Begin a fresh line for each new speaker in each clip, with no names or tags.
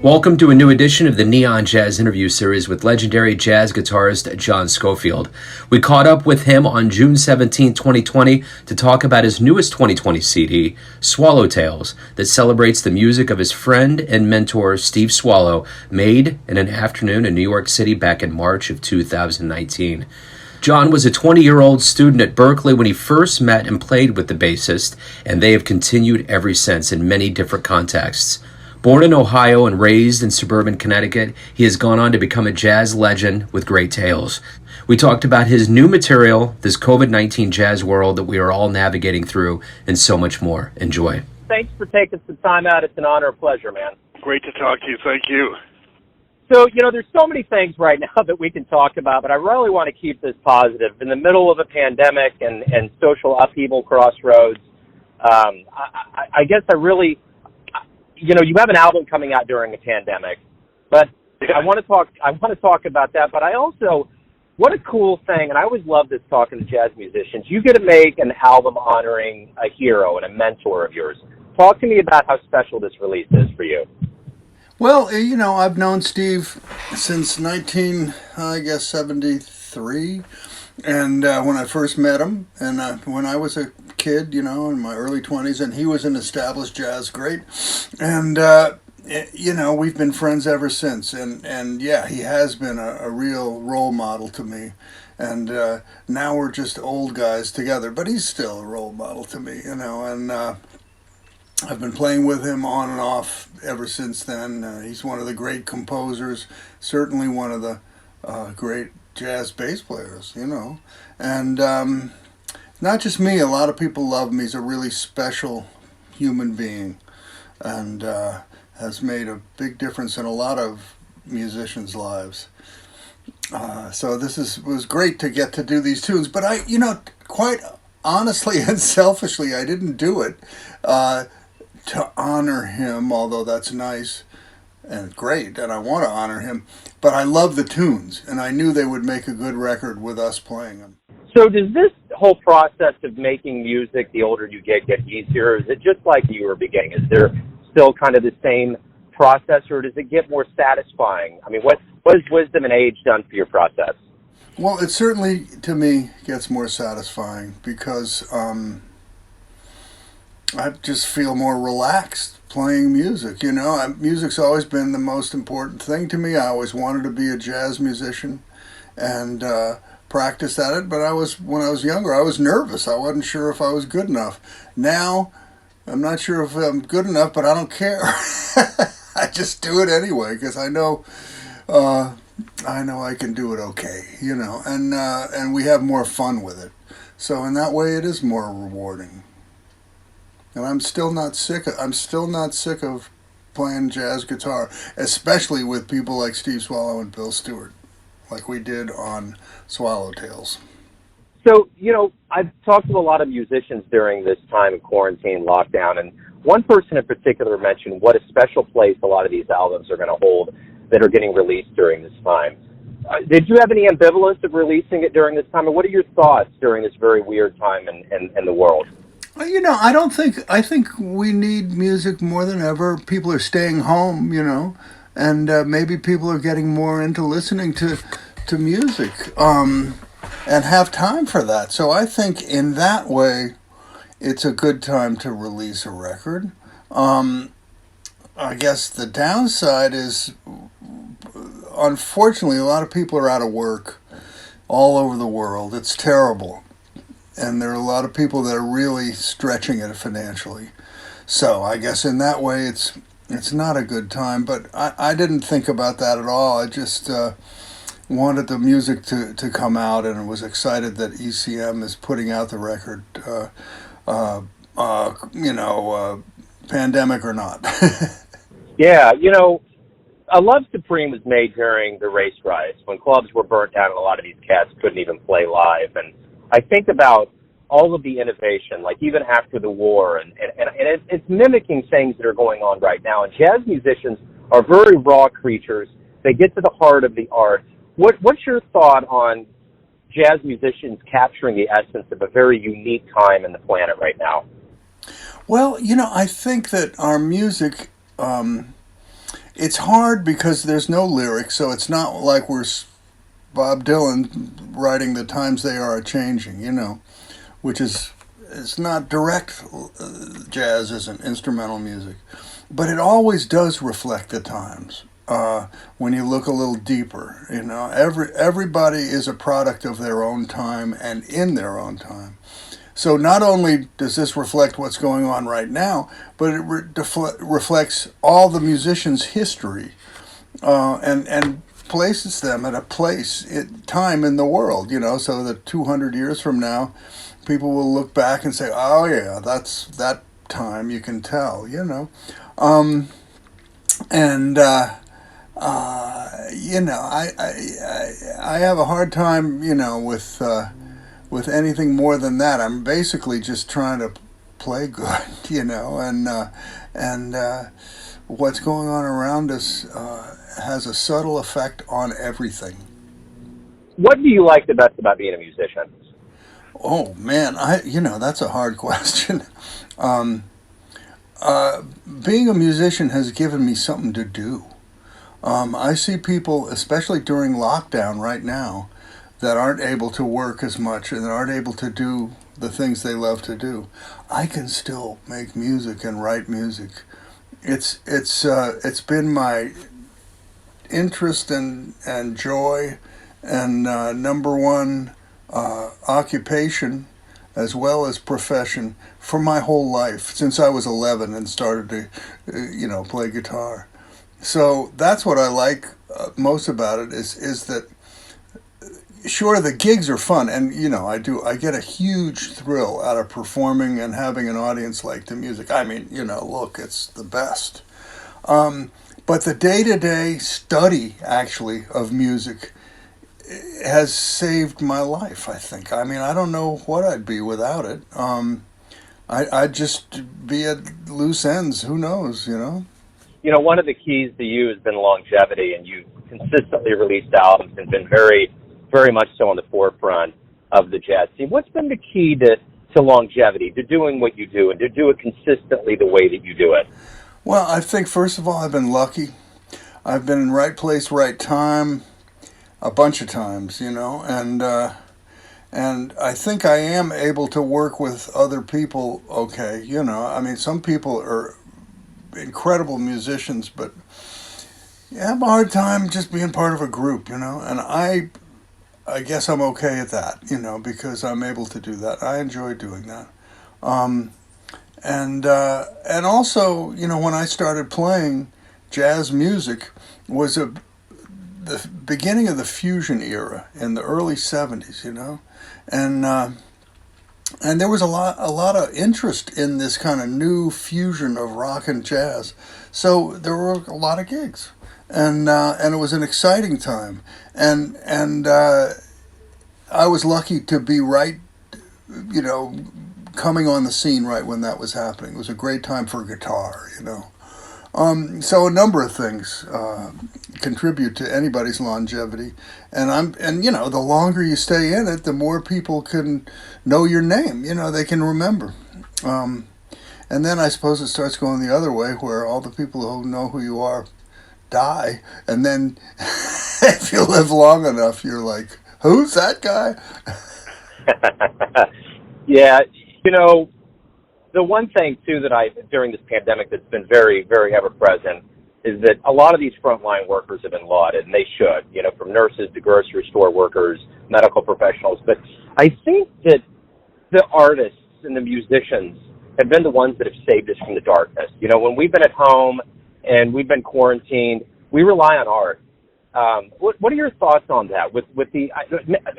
Welcome to a new edition of the Neon Jazz interview series with legendary jazz guitarist John Scofield. We caught up with him on June 17, 2020 to talk about his newest 2020 CD, Swallowtails, that celebrates the music of his friend and mentor Steve Swallow, made in an afternoon in New York City back in March of 2019. John was a 20-year-old student at Berklee when he first met and played with the bassist, and they have continued ever since in many different contexts. Born in Ohio and raised in suburban Connecticut, he has gone on to become a jazz legend with great tales. We talked about his new material, this COVID-19 jazz world that we are all navigating through, and so much more. Enjoy.
Thanks for taking some time out. It's an honor and pleasure, man.
Great to talk to you. Thank you.
So, there's so many things right now that we can talk about, but I really want to keep this positive. In the middle of a pandemic and social upheaval crossroads, I guess I really... you have an album coming out during a pandemic, but I want to talk about that. But I also, what a cool thing, and I always love this talking to jazz musicians. You get to make an album honoring a hero and a mentor of yours. Talk to me about how special this release is for you.
Well, I've known Steve since 1973, and when I first met him, and when I was a kid, in my early 20s, and he was an established jazz great, and we've been friends ever since, and yeah, he has been a real role model to me, and now we're just old guys together, but he's still a role model to me, and I've been playing with him on and off ever since then. He's one of the great composers, certainly one of the great jazz bass players, and not just me, a lot of people love him. He's a really special human being, and has made a big difference in a lot of musicians' lives. So this was great to get to do these tunes, but I, quite honestly and selfishly, I didn't do it to honor him, although that's nice and great, and I want to honor him, but I love the tunes, and I knew they would make a good record with us playing them.
So does this whole process of making music, the older you get easier? Is it just like you were beginning? Is there still kind of the same process, or does it get more satisfying? I mean, what has wisdom and age done for your process?
Well, it certainly, to me, gets more satisfying because I just feel more relaxed playing music. Music's always been the most important thing to me. I always wanted to be a jazz musician and practiced at it, but when I was younger, I was nervous. I wasn't sure if I was good enough. Now, I'm not sure if I'm good enough, but I don't care. I just do it anyway because I know I can do it okay, and we have more fun with it. So in that way, it is more rewarding. And I'm still not sick of playing jazz guitar, especially with people like Steve Swallow and Bill Stewart, like we did on Swallowtails.
So, I've talked to a lot of musicians during this time of quarantine lockdown, and one person in particular mentioned what a special place a lot of these albums are going to hold that are getting released during this time. Did you have any ambivalence of releasing it during this time, and what are your thoughts during this very weird time in the world?
I think we need music more than ever. People are staying home, and maybe people are getting more into listening to music and have time for that. So I think in that way, it's a good time to release a record. I guess the downside is, unfortunately, a lot of people are out of work all over the world. It's terrible. And there are a lot of people that are really stretching it financially. So I guess in that way it's not a good time, but I didn't think about that at all. I just wanted the music to come out, and was excited that ECM is putting out the record, pandemic or not.
Yeah, A Love Supreme was made during the race riots when clubs were burnt down and a lot of these cats couldn't even play live. And I think about all of the innovation, like even after the war, and it's mimicking things that are going on right now. And jazz musicians are very raw creatures. They get to the heart of the art. What's your thought on jazz musicians capturing the essence of a very unique time in the planet right now?
Well, I think that our music, it's hard because there's no lyrics, so it's not like we're Bob Dylan writing "The Times They Are Changing," which is it's not direct jazz, isn't instrumental music, but it always does reflect the times. When you look a little deeper, everybody is a product of their own time and in their own time. So not only does this reflect what's going on right now, but it reflects all the musicians' history, and places them at a time in the world, so that 200 years from now, people will look back and say, oh yeah, that's that time, you can tell, and I have a hard time, with anything more than that. I'm basically just trying to play good, and what's going on around us has a subtle effect on everything.
What do you like the best about being a musician?
Oh man, that's a hard question. Being a musician has given me something to do. I see people, especially during lockdown right now, that aren't able to work as much and aren't able to do the things they love to do. I can still make music and write music. It's been my interest and joy and number one occupation as well as profession for my whole life since I was 11 and started to play guitar. So that's what I like most about it is that sure, the gigs are fun, and I get a huge thrill out of performing and having an audience like the music. I mean, look, it's the best. But the day-to-day study, actually, of music has saved my life, I think. I mean, I don't know what I'd be without it. I'd just be at loose ends. Who knows,
One of the keys to you has been longevity, and you've consistently released albums and been very, very much so on the forefront of the jazz scene. What's been the key to longevity, to doing what you do, and to do it consistently the way that you do it?
Well, I think, first of all, I've been lucky. I've been in right place, right time a bunch of times, and I think I am able to work with other people okay. I mean, some people are incredible musicians, but you have a hard time just being part of a group, and I guess I'm okay at that, because I'm able to do that. I enjoy doing that. And also, when I started playing jazz music was the beginning of the fusion era in the early 70s, and there was a lot of interest in this kind of new fusion of rock and jazz. So there were a lot of gigs. And it was an exciting time, and I was lucky to be right, coming on the scene right when that was happening. It was a great time for guitar, So a number of things contribute to anybody's longevity, and the longer you stay in it, the more people can know your name. They can remember. And then I suppose it starts going the other way, where all the people who know who you are die, and then if you live long enough, you're like, who's that guy?
Yeah, the one thing too that during this pandemic that's been very, very ever present is that a lot of these frontline workers have been lauded, and they should, from nurses to grocery store workers, medical professionals. But I think that the artists and the musicians have been the ones that have saved us from the darkness. When we've been at home and we've been quarantined, we rely on art. What are your thoughts on that? With and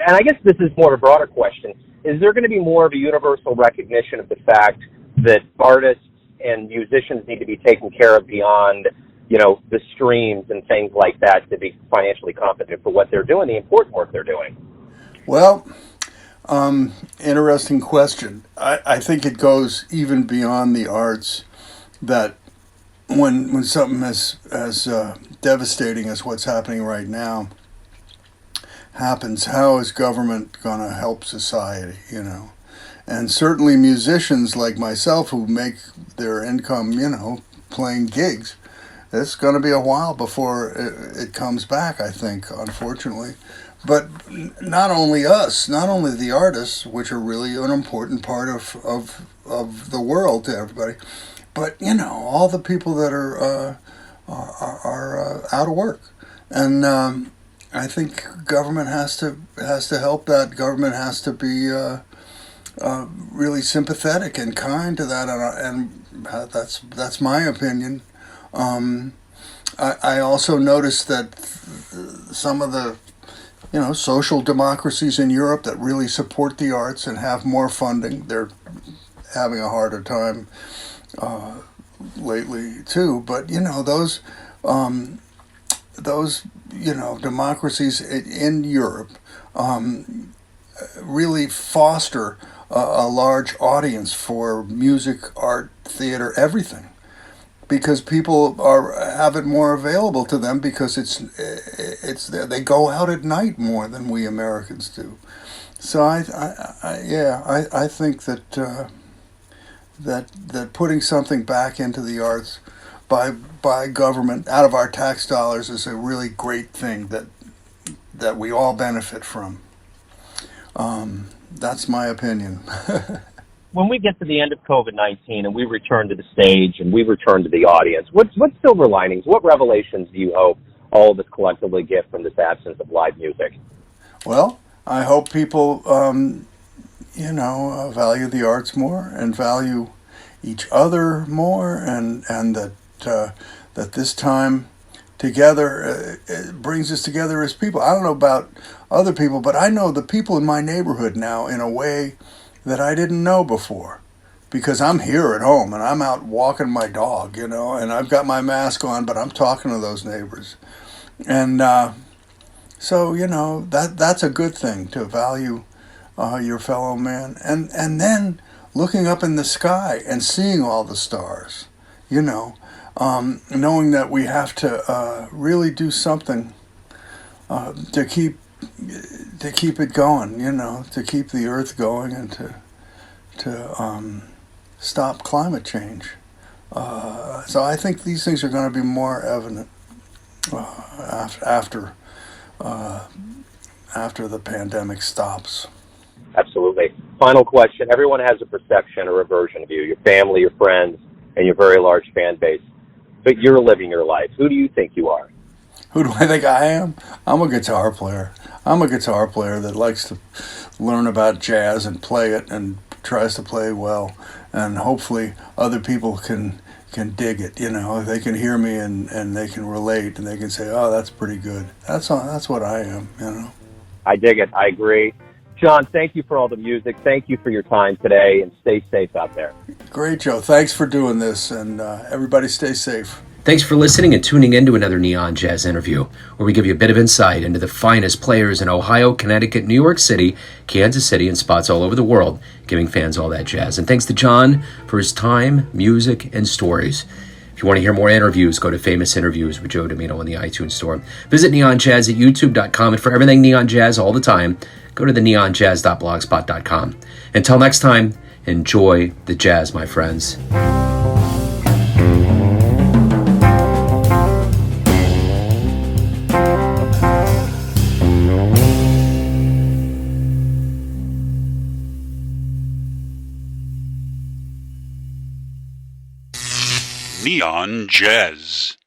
I guess this is more of a broader question. Is there going to be more of a universal recognition of the fact that artists and musicians need to be taken care of beyond, the streams and things like that, to be financially competent for what they're doing, the important work they're doing?
Well, interesting question. I think it goes even beyond the arts, that when something as devastating as what's happening right now happens, how is government going to help society, And certainly musicians like myself who make their income, playing gigs, it's going to be a while before it comes back, I think, unfortunately. But not only us, not only the artists, which are really an important part of the world to everybody, but all the people that are out of work, and I think government has to help that. Government has to be really sympathetic and kind to that, and that's my opinion. I also noticed that some of the social democracies in Europe that really support the arts and have more funding, they're having a harder time lately too. But those democracies in Europe really foster a large audience for music, art, theater, everything, because people have it more available to them because it's they go out at night more than we Americans do. So I think that that putting something back into the arts by government out of our tax dollars is a really great thing that we all benefit from. That's my opinion.
When we get to the end of COVID-19 and we return to the stage and we return to the audience, what silver linings, what revelations do you hope all of us collectively get from this absence of live music?
Well, I hope people, value the arts more and value each other more, and that this time together it brings us together as people. I don't know about other people, but I know the people in my neighborhood now in a way that I didn't know before, because I'm here at home and I'm out walking my dog, and I've got my mask on, but I'm talking to those neighbors. And so, that's a good thing, to value your fellow man. And then looking up in the sky and seeing all the stars, knowing that we have to really do something to keep it going, to keep the earth going, and to stop climate change. So I think these things are going to be more evident after the pandemic stops.
Absolutely. Final question. Everyone has a perception or a version of you, your family, your friends, and your very large fan base. But you're living your life. Who do you think you are?
Who do I think I am? I'm a guitar player. I'm a guitar player that likes to learn about jazz and play it and tries to play well. And hopefully other people can dig it. They can hear me and they can relate and they can say, oh, that's pretty good. That's what I am,
I dig it. I agree. John, thank you for all the music. Thank you for your time today, and stay safe out there.
Great, Joe. Thanks for doing this, and everybody stay safe.
Thanks for listening and tuning in to another Neon Jazz interview, where we give you a bit of insight into the finest players in Ohio, Connecticut, New York City, Kansas City, and spots all over the world, giving fans all that jazz. And thanks to John for his time, music, and stories. If you want to hear more interviews, go to Famous Interviews with Joe Domino in the iTunes Store. Visit Neon Jazz at youtube.com, and for everything Neon Jazz all the time, go to the neonjazz.blogspot.com. Until next time, enjoy the jazz, my friends.
Neon Jazz.